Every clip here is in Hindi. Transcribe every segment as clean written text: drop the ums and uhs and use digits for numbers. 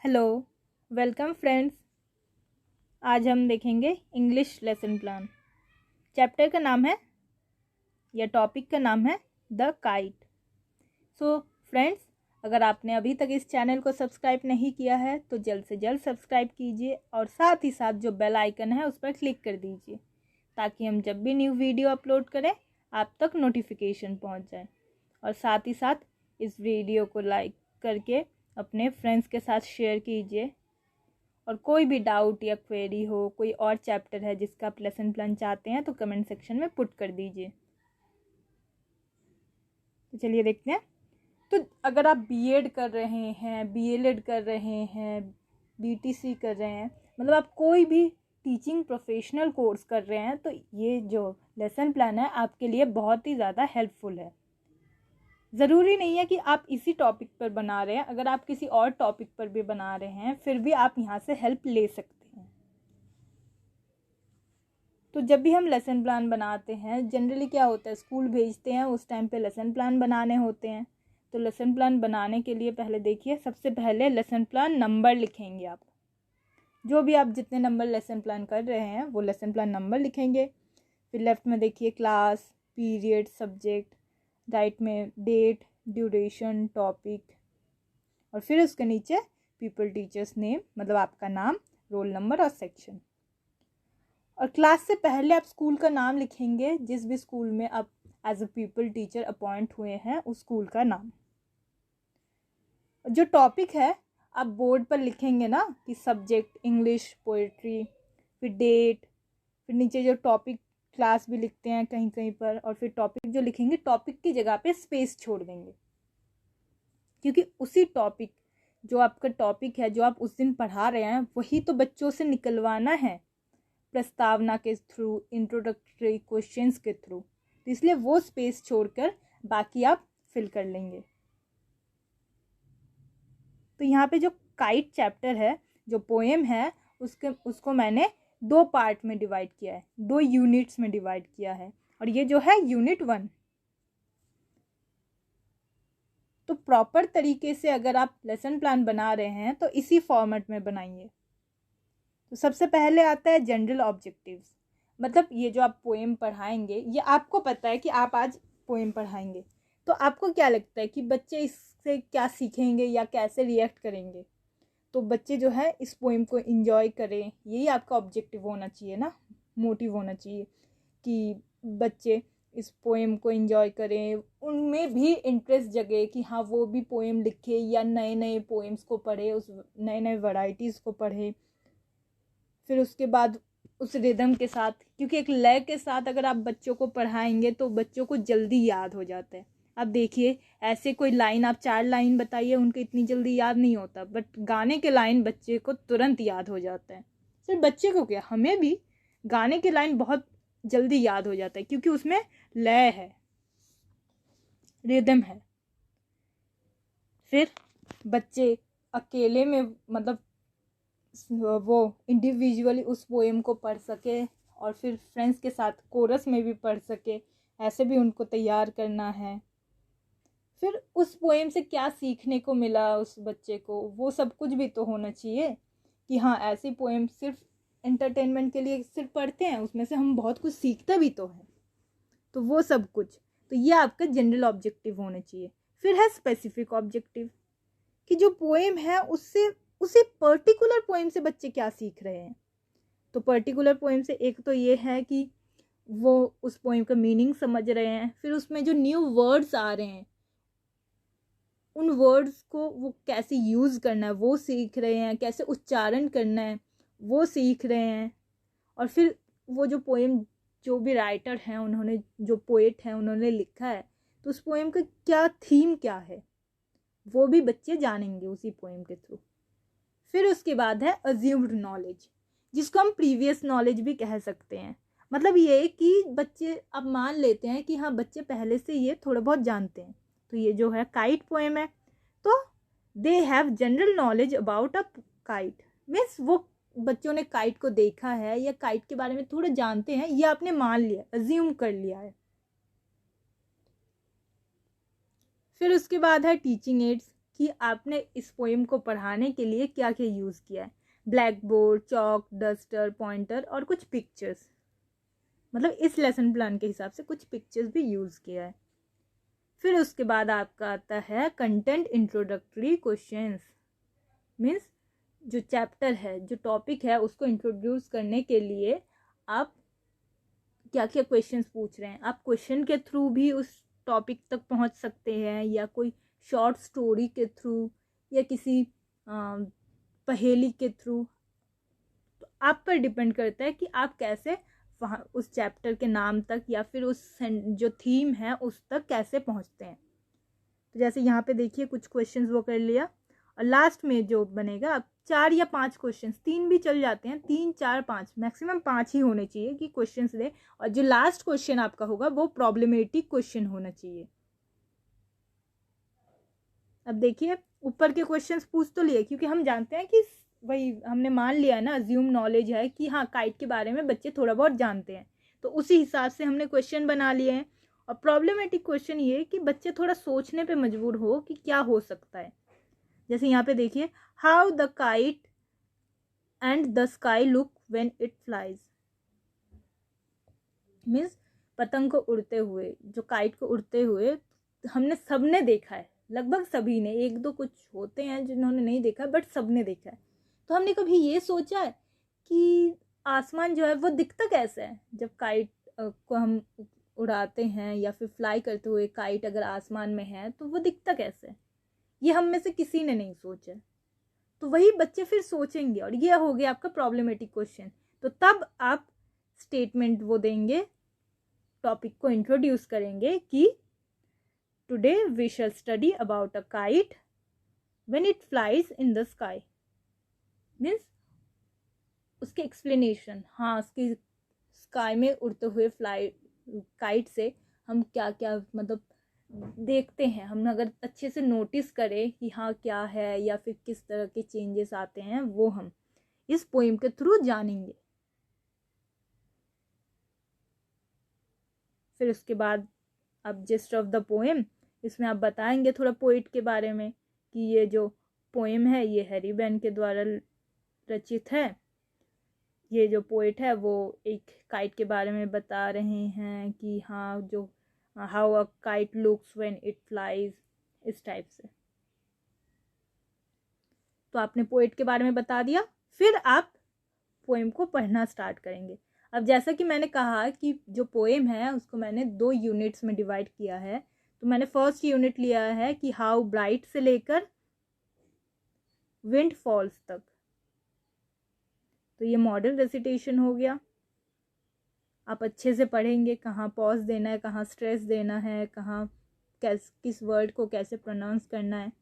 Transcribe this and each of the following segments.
Hello, welcome friends. आज हम देखेंगे इंग्लिश लेसन प्लान। चैप्टर का नाम है या टॉपिक का नाम है द काइट। सो फ्रेंड्स, अगर आपने अभी तक इस चैनल को सब्सक्राइब नहीं किया है तो जल्द से जल्द सब्सक्राइब कीजिए और साथ ही साथ जो बेल आइकन है उस पर क्लिक कर दीजिए ताकि हम जब भी न्यू वीडियो अपलोड करें आप तक नोटिफिकेशन पहुंच जाए। और साथ ही साथ इस वीडियो को लाइक करके अपने फ्रेंड्स के साथ शेयर कीजिए। और कोई भी डाउट या क्वेरी हो, कोई और चैप्टर है जिसका आप लेसन प्लान चाहते हैं तो कमेंट सेक्शन में पुट कर दीजिए। तो चलिए देखते हैं। तो अगर आप बीएड कर रहे हैं, बीएलएड कर रहे हैं, बीटीसी कर रहे हैं, मतलब आप कोई भी टीचिंग प्रोफेशनल कोर्स कर रहे हैं तो ये जो लेसन प्लान है आपके लिए बहुत ही ज़्यादा हेल्पफुल है। ज़रूरी नहीं है कि आप इसी टॉपिक पर बना रहे हैं, अगर आप किसी और टॉपिक पर भी बना रहे हैं फिर भी आप यहाँ से हेल्प ले सकते हैं। तो जब भी हम लेसन प्लान बनाते हैं जनरली क्या होता है, स्कूल भेजते हैं उस टाइम पे लेसन प्लान बनाने होते हैं। तो लेसन प्लान बनाने के लिए पहले देखिए, सबसे पहले लेसन प्लान नंबर लिखेंगे आप। जो भी आप जितने नंबर लेसन प्लान कर रहे हैं वो लेसन प्लान नंबर लिखेंगे। फिर लेफ्ट में देखिए क्लास, पीरियड, सब्जेक्ट, राइट में डेट, ड्यूरेशन, टॉपिक, और फिर उसके नीचे पीपल, टीचर्स नेम, मतलब आपका नाम, रोल नंबर और सेक्शन। और क्लास से पहले आप स्कूल का नाम लिखेंगे, जिस भी स्कूल में आप as a people teacher appoint हुए हैं उस स्कूल का नाम। जो टॉपिक है आप बोर्ड पर लिखेंगे ना कि सब्जेक्ट इंग्लिश, पोएट्री, फिर डेट, फिर नीचे जो टॉपिक क्लास भी लिखते हैं कहीं कहीं पर, और फिर टॉपिक जो लिखेंगे टॉपिक की जगह पे स्पेस छोड़ देंगे, क्योंकि उसी टॉपिक जो आपका टॉपिक है जो आप उस दिन पढ़ा रहे हैं वही तो बच्चों से निकलवाना है प्रस्तावना के थ्रू, इंट्रोडक्टरी क्वेश्चंस के थ्रू। तो इसलिए वो स्पेस छोड़कर बाकी आप फिल कर लेंगे। तो यहाँ पे जो काइट चैप्टर है, जो पोएम है, उसको मैंने दो पार्ट में डिवाइड किया है, दो यूनिट्स में डिवाइड किया है, और ये जो है यूनिट 1। तो प्रॉपर तरीके से अगर आप लेसन प्लान बना रहे हैं तो इसी फॉर्मेट में बनाइए। तो सबसे पहले आता है जनरल ऑब्जेक्टिव्स, मतलब ये जो आप पोएम पढ़ाएंगे ये आपको पता है कि आप आज पोएम पढ़ाएंगे, तो आपको क्या लगता है कि बच्चे इससे क्या सीखेंगे या कैसे रिएक्ट करेंगे। तो बच्चे जो है इस पोएम को एंजॉय करें, यही आपका ऑब्जेक्टिव होना चाहिए ना, मोटिव होना चाहिए कि बच्चे इस पोएम को एंजॉय करें, उनमें भी इंटरेस्ट जगे कि हाँ वो भी पोएम लिखे या नए नए पोएम्स को पढ़े, उस नए नए वैरायटीज़ को पढ़े। फिर उसके बाद उस रिदम के साथ, क्योंकि एक लय के साथ अगर आप बच्चों को पढ़ाएंगे तो बच्चों को जल्दी याद हो जाता है। अब देखिए ऐसे कोई लाइन आप 4 लाइन बताइए उनको इतनी जल्दी याद नहीं होता, बट गाने के लाइन बच्चे को तुरंत याद हो जाता है। सिर्फ बच्चे को क्या, हमें भी गाने के लाइन बहुत जल्दी याद हो जाता है क्योंकि उसमें लय है, रिदम है। फिर बच्चे अकेले में मतलब वो इंडिविजुअली उस पोएम को पढ़ सके और फिर फ्रेंड्स के साथ कोरस में भी पढ़ सके, ऐसे भी उनको तैयार करना है। फिर उस पोएम से क्या सीखने को मिला उस बच्चे को, वो सब कुछ भी तो होना चाहिए कि हाँ ऐसी पोएम सिर्फ एंटरटेनमेंट के लिए सिर्फ पढ़ते हैं, उसमें से हम बहुत कुछ सीखते भी तो हैं। तो वो सब कुछ, तो ये आपका जनरल ऑब्जेक्टिव होना चाहिए। फिर है स्पेसिफिक ऑब्जेक्टिव कि जो पोएम है उससे उसी पर्टिकुलर पोएम से बच्चे क्या सीख रहे हैं। तो पर्टिकुलर पोएम से एक तो ये है कि वो उस पोएम का मीनिंग समझ रहे हैं, फिर उसमें जो न्यू वर्ड्स आ रहे हैं उन वर्ड्स को वो कैसे यूज़ करना है वो सीख रहे हैं, कैसे उच्चारण करना है वो सीख रहे हैं। और फिर वो जो पोएम, जो भी राइटर हैं उन्होंने, जो पोएट हैं उन्होंने लिखा है, तो उस पोएम का क्या थीम क्या है वो भी बच्चे जानेंगे उसी पोएम के थ्रू। फिर उसके बाद है अज्यूम्ड नॉलेज, जिसको हम प्रीवियस नॉलेज भी कह सकते हैं। मतलब ये कि बच्चे अब मान लेते हैं कि हाँ बच्चे पहले से ये थोड़ा बहुत जानते हैं। तो ये जो है काइट पोएम है, तो they have general knowledge about a kite, means वो बच्चों ने काइट को देखा है या काइट के बारे में थोड़ा जानते हैं, ये आपने मान लिया, अज्यूम कर लिया है। फिर उसके बाद है टीचिंग एड्स, कि आपने इस पोएम को पढ़ाने के लिए क्या क्या यूज़ किया है। Black board, chalk, duster, pointer और कुछ पिक्चर्स, मतलब इस लेसन प्लान के हिसाब से कुछ पिक्चर्स भी यूज़ किया है। फिर उसके बाद आपका आता है कंटेंट इंट्रोडक्टरी क्वेश्चंस, मीन्स जो चैप्टर है, जो टॉपिक है, उसको इंट्रोड्यूस करने के लिए आप क्या क्या क्वेश्चंस पूछ रहे हैं। आप क्वेश्चन के थ्रू भी उस टॉपिक तक पहुंच सकते हैं, या कोई शॉर्ट स्टोरी के थ्रू, या किसी पहेली के थ्रू। तो आप पर डिपेंड करता है कि आप कैसे वहाँ उस चैप्टर के नाम तक या फिर उस जो थीम है उस तक कैसे पहुँचते हैं। तो जैसे यहाँ पे देखिए कुछ क्वेश्चंस वो कर लिया, और लास्ट में जो बनेगा आप 4 या 5 क्वेश्चंस, 3 भी चल जाते हैं, 3, 4, 5, मैक्सिमम 5 ही होने चाहिए कि क्वेश्चंस दे। और जो लास्ट क्वेश्चन आपका होगा वो प्रॉब्लमेटिक क्वेश्चन होना चाहिए। अब देखिए ऊपर के क्वेश्चंस पूछ तो लिए, क्योंकि हम जानते हैं कि वही हमने मान लिया है ना, अज्यूम नॉलेज है कि हाँ काइट के बारे में बच्चे थोड़ा बहुत जानते हैं, तो उसी हिसाब से हमने क्वेश्चन बना लिए हैं। और प्रॉब्लमेटिक क्वेश्चन ये कि बच्चे थोड़ा सोचने पे मजबूर हो कि क्या हो सकता है। जैसे यहाँ पे देखिए, how the kite and the sky look when it flies, means पतंग को उड़ते हुए, जो काइट को उड़ते हुए हमने सबने देखा है, लगभग सभी ने, एक दो कुछ होते हैं जिन्होंने नहीं देखा, बट सबने देखा है। तो हमने कभी ये सोचा है कि आसमान जो है वो दिखता कैसे है जब काइट को हम उड़ाते हैं, या फिर फ्लाई करते हुए काइट अगर आसमान में है तो वो दिखता कैसे है? ये हम में से किसी ने नहीं सोचा। तो वही बच्चे फिर सोचेंगे, और ये हो गया आपका प्रॉब्लमेटिक क्वेश्चन। तो तब आप स्टेटमेंट वो देंगे, टॉपिक को इंट्रोड्यूस करेंगे कि today we shall study about a kite when it flies in the sky, means उसके एक्सप्लेनेशन, हाँ उसकी स्काई में उड़ते हुए फ्लाई काइट से हम क्या क्या मतलब देखते हैं, हम अगर अच्छे से नोटिस करें कि हाँ क्या है, या फिर किस तरह के चेंजेस आते हैं, वो हम इस पोएम के थ्रू जानेंगे। फिर उसके बाद अब जिस्ट ऑफ द पोएम, इसमें आप बताएंगे थोड़ा पोइट के बारे में कि ये जो पोएम है ये हैरी बेन के द्वारा रचित है। ये जो पोइट है वो एक काइट के बारे में बता रहे हैं कि हाँ जो how a kite looks when it flies, इस टाइप से। तो आपने पोइट के बारे में बता दिया, फिर आप पोएम को पढ़ना स्टार्ट करेंगे। अब जैसा कि मैंने कहा कि जो पोएम है उसको मैंने 2 यूनिट्स में डिवाइड किया है। तो मैंने फर्स्ट यूनिट लिया है कि हाउ ब्राइट से लेकर विंड फॉल्स तक। तो ये मॉडल रेसिटेशन हो गया। आप अच्छे से पढ़ेंगे कहाँ पॉज देना है, कहाँ स्ट्रेस देना है, कहाँ किस वर्ड को कैसे प्रोनाउंस करना है।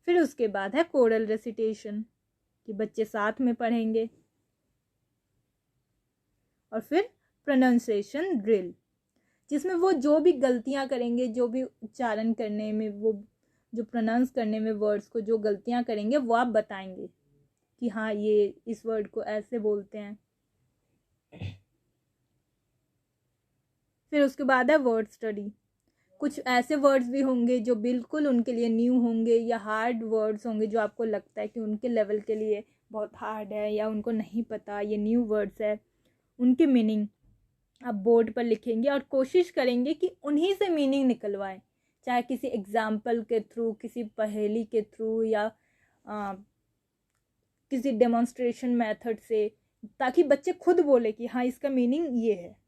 फिर उसके बाद है कोरल रेसिटेशन कि बच्चे साथ में पढ़ेंगे। और फिर प्रोनाउंसिएशन ड्रिल, जिसमें वो जो भी गलतियां करेंगे, जो भी उच्चारण करने में, वो जो प्रोनाउंस करने में वर्ड्स को जो गलतियां करेंगे वो आप बताएंगे कि हाँ ये इस वर्ड को ऐसे बोलते हैं। फिर उसके बाद है वर्ड स्टडी। कुछ ऐसे वर्ड्स भी होंगे जो बिल्कुल उनके लिए न्यू होंगे, या हार्ड वर्ड्स होंगे जो आपको लगता है कि उनके लेवल के लिए बहुत हार्ड है, या उनको नहीं पता ये न्यू वर्ड्स है। उनके मीनिंग आप बोर्ड पर लिखेंगे और कोशिश करेंगे कि उन्हीं से मीनिंग निकलवाएं, चाहे किसी एग्जाम्पल के थ्रू, किसी पहेली के थ्रू, या किसी डेमोन्स्ट्रेशन मेथड से, ताकि बच्चे खुद बोले कि हाँ इसका मीनिंग ये है।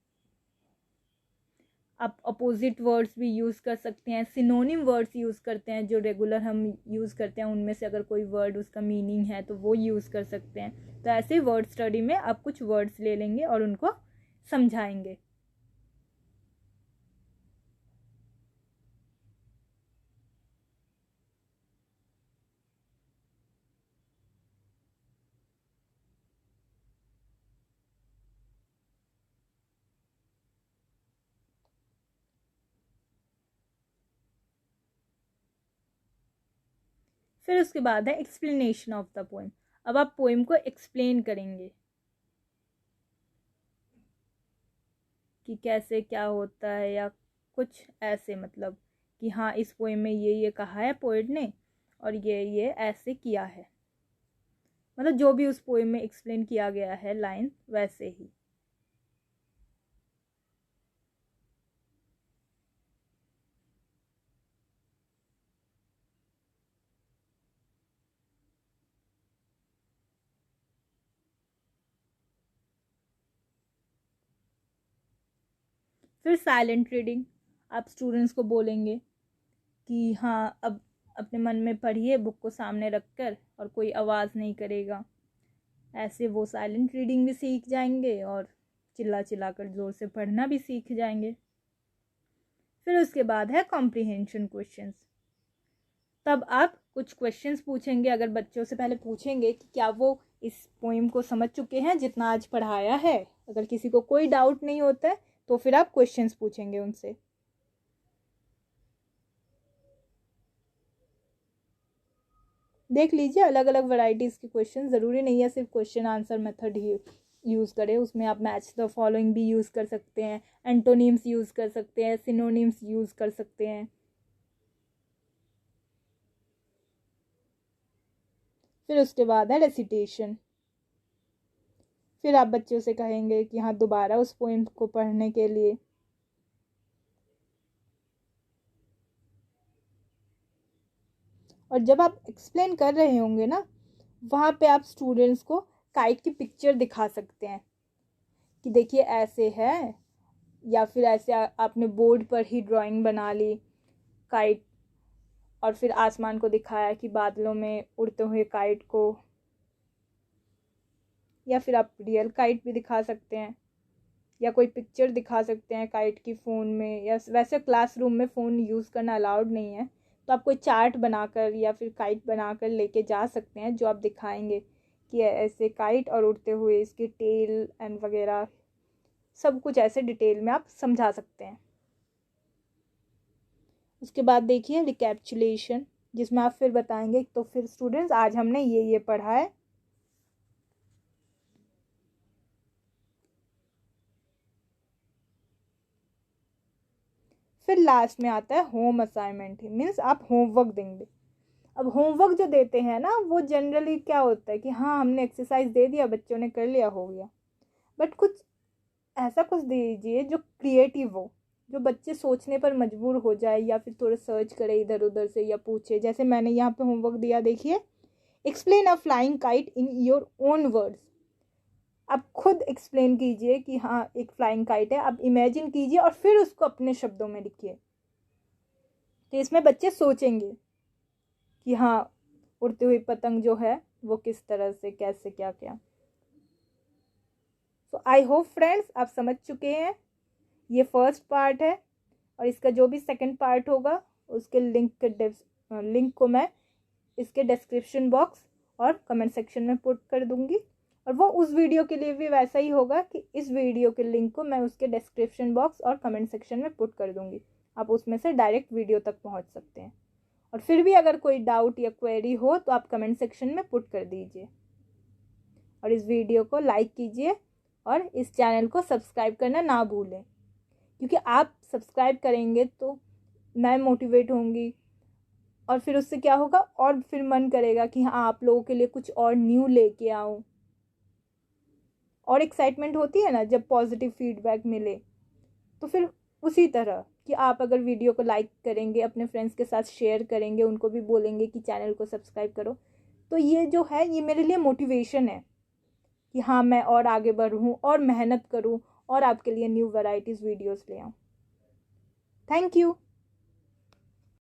आप अपोजिट वर्ड्स भी यूज़ कर सकते हैं, सिनोनिम वर्ड्स यूज़ करते हैं जो रेगुलर हम यूज़ करते हैं, उनमें से अगर कोई वर्ड उसका मीनिंग है तो वो यूज़ कर सकते हैं। तो ऐसे वर्ड स्टडी में आप कुछ वर्ड्स ले लेंगे और उनको समझाएंगे। फिर उसके बाद है एक्सप्लेनेशन ऑफ द पोएम। अब आप पोएम को एक्सप्लेन करेंगे कि कैसे क्या होता है, या कुछ ऐसे मतलब कि हाँ इस पोएम में ये कहा है पोएट ने और ये ऐसे किया है, मतलब जो भी उस पोएम में एक्सप्लेन किया गया है लाइन वैसे ही। फिर साइलेंट रीडिंग, आप स्टूडेंट्स को बोलेंगे कि हाँ अब अपने मन में पढ़िए बुक को सामने रखकर और कोई आवाज़ नहीं करेगा। ऐसे वो साइलेंट रीडिंग भी सीख जाएंगे और चिल्ला चिल्ला कर ज़ोर से पढ़ना भी सीख जाएंगे। फिर उसके बाद है कॉम्प्रिहेंशन क्वेश्चंस। तब आप कुछ क्वेश्चंस पूछेंगे, अगर बच्चों से पहले पूछेंगे कि क्या वो इस पोएम को समझ चुके हैं जितना आज पढ़ाया है। अगर किसी को कोई डाउट नहीं होता है तो फिर आप क्वेश्चंस पूछेंगे उनसे। देख लीजिए अलग अलग वैरायटीज़ के क्वेश्चन, ज़रूरी नहीं है सिर्फ क्वेश्चन आंसर मेथड ही यूज़ करें, उसमें आप मैच द फॉलोइंग भी यूज़ कर सकते हैं, एंटोनिम्स यूज़ कर सकते हैं, सिनोनिम्स यूज़ कर सकते हैं। फिर उसके बाद है रेसिटेशन। फिर आप बच्चों से कहेंगे कि हाँ दोबारा उस पोएम को पढ़ने के लिए। और जब आप एक्सप्लेन कर रहे होंगे ना, वहाँ पे आप स्टूडेंट्स को काइट की पिक्चर दिखा सकते हैं कि देखिए ऐसे है, या फिर ऐसे आपने बोर्ड पर ही ड्राइंग बना ली काइट और फिर आसमान को दिखाया कि बादलों में उड़ते हुए काइट को, या फिर आप रियल काइट भी दिखा सकते हैं या कोई पिक्चर दिखा सकते हैं काइट की फ़ोन में। या वैसे क्लासरूम में फ़ोन यूज़ करना अलाउड नहीं है, तो आप कोई चार्ट बनाकर या फिर काइट बनाकर लेके जा सकते हैं जो आप दिखाएंगे कि ऐसे काइट और उड़ते हुए इसकी टेल एंड वगैरह सब कुछ ऐसे डिटेल में आप समझा सकते हैं। उसके बाद देखिए रिकैप्चुलेशन, जिसमें आप फिर बताएंगे तो फिर स्टूडेंट्स आज हमने ये पढ़ा है। फिर लास्ट में आता है होम असाइनमेंट, मीन्स आप होमवर्क देंगे। अब होमवर्क जो देते हैं ना वो जनरली क्या होता है कि हाँ हमने एक्सरसाइज दे दिया, बच्चों ने कर लिया, हो गया। बट कुछ ऐसा कुछ दीजिए जो क्रिएटिव हो, जो बच्चे सोचने पर मजबूर हो जाए या फिर थोड़ा सर्च करे इधर उधर से या पूछे। जैसे मैंने यहाँ पे होमवर्क दिया, देखिए explain a flying kite in your own words. आप खुद एक्सप्लेन कीजिए कि हाँ एक फ्लाइंग काइट है, आप इमेजिन कीजिए और फिर उसको अपने शब्दों में लिखिए। तो इसमें बच्चे सोचेंगे कि हाँ उड़ती हुई पतंग जो है वो किस तरह से कैसे क्या क्या। सो आई होप फ्रेंड्स आप समझ चुके हैं। ये फर्स्ट पार्ट है और इसका जो भी सेकंड पार्ट होगा उसके लिंक को मैं इसके डिस्क्रिप्शन बॉक्स और कमेंट सेक्शन में पुट कर दूंगी। और वो उस वीडियो के लिए भी वैसा ही होगा कि इस वीडियो के लिंक को मैं उसके डिस्क्रिप्शन बॉक्स और कमेंट सेक्शन में पुट कर दूंगी, आप उसमें से डायरेक्ट वीडियो तक पहुंच सकते हैं। और फिर भी अगर कोई डाउट या क्वेरी हो तो आप कमेंट सेक्शन में पुट कर दीजिए। और इस वीडियो को लाइक कीजिए और इस चैनल को सब्सक्राइब करना ना भूलें, क्योंकि आप सब्सक्राइब करेंगे तो मैं मोटिवेट होंगी और फिर उससे क्या होगा और फिर मन करेगा कि हाँ आप लोगों के लिए कुछ और न्यू लेके आऊँ। और एक्साइटमेंट होती है ना जब पॉजिटिव फीडबैक मिले। तो फिर उसी तरह कि आप अगर वीडियो को लाइक करेंगे, अपने फ्रेंड्स के साथ शेयर करेंगे, उनको भी बोलेंगे कि चैनल को सब्सक्राइब करो, तो ये जो है ये मेरे लिए मोटिवेशन है कि हाँ मैं और आगे बढ़ूँ और मेहनत करूँ और आपके लिए न्यू वैराइटीज़ वीडियोस ले आऊँ। Thank you.